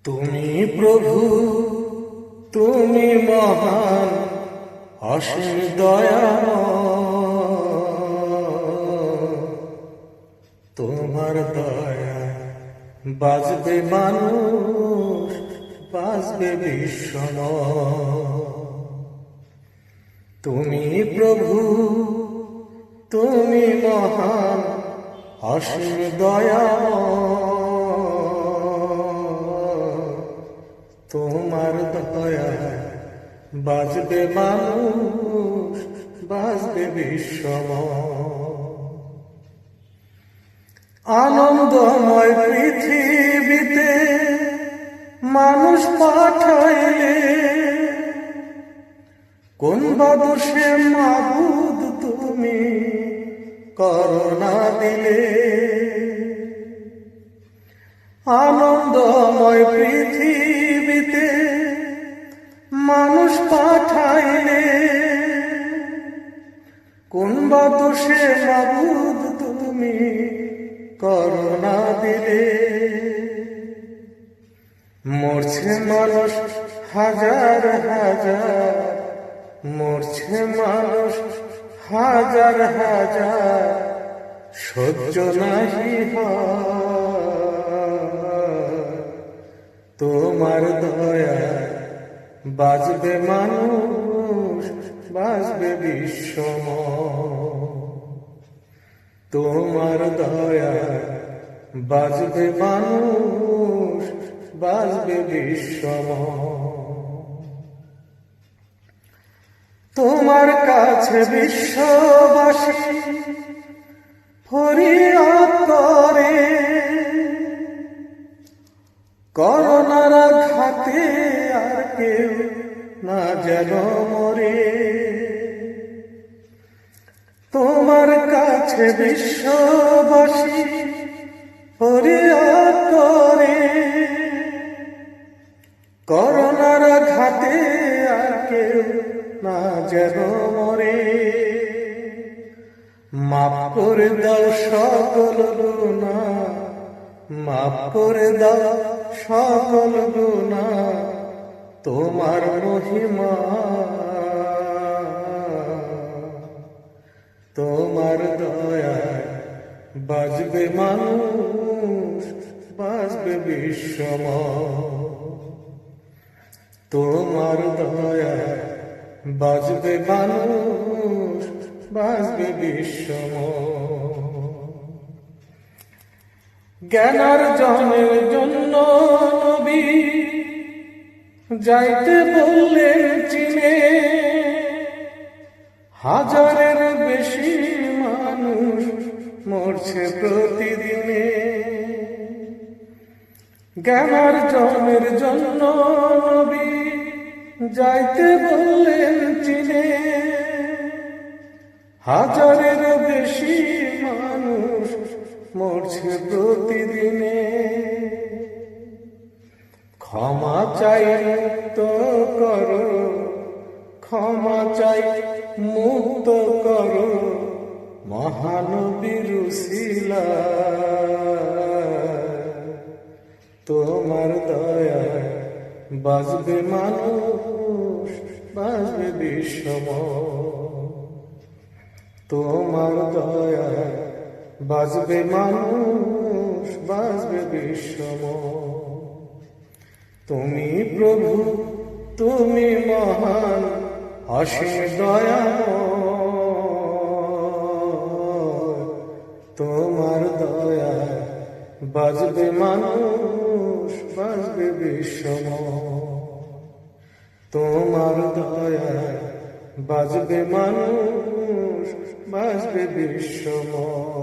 তুমি প্রভু, তুমি মহান, অসীম দয়াময়। তোমার দয়া বাজবে মানুষ, বাজবে বিশ্বময়। তুমি প্রভু, তুমি মহান, অসীম দয়াময়। তোমার দয়া বাজবে মানুষ, বাজবে বিশ্বময়। আনন্দময় পৃথিবীতে মানুষ পাঠাইলে, কোন বা দোষে মাবুদ তুমি করুণা দিলে। আনন্দময় পৃথিবীতে মানুষ পাঠাইলে, কোন বা দোষে মাবুদ তুমি করুণা দিলে। মরছে মানুষ হাজার হাজার, মরছে মানুষ হাজার হাজার, সহ্য নাহি হয়। তোমার দয়া বাজবে মানুষ, বাজবে বিশ্বময়। তোমার দয়া বাজবে মানুষ, বাজবে বিশ্বময়। তোমার কাছে বিশ্ববাসী ফরিয়াদ করে, করোনার আঘাতে আর কেউ না যেন মরে। তোমার কাছে বিশ্ববাসী ফরিয়াদ করে, করোনার আঘাতে আর কেউ না যেন মরে। মাফ করে দাও সকল গুনাহ, মাফ করে দাও সকল গুনাহ, তোমার মহিমা। তোমার দয়া বাজবে মানুষ, বাজবে বিশ্বময়। তোমার দয়া বাজবে মানুষ, বাজবে বিশ্বময়। জ্ঞানার্জনের জন্য নবী যাইতে বললেন চীনে, হাজারের বেশি মানুষ মরছে প্রতিদিনে। জ্ঞানার্জনের জন্য নবী যাইতে বললেন চীনে, হাজারের বেশি মানুষ মরছে প্রতিদিনে। ক্ষমা চাই মুক্ত করো, ক্ষমা চাই মুক্ত করো, মহানবীর উসিলায়। তোমার দয়া বাজবে মানুষ, বাজবে বিশ্বময়। তোমার দয়া বাজবে মানুষ, বাজবে বিশ্বময়। তুমি প্রভু, তুমি মহান, অসীম দয়াময়। তোমার দয়া বাজবে মানুষ, বাজবে বিশ্বময়। তোমার দয়া বাজবে মানুষ, বাজবে বিশ্বময়।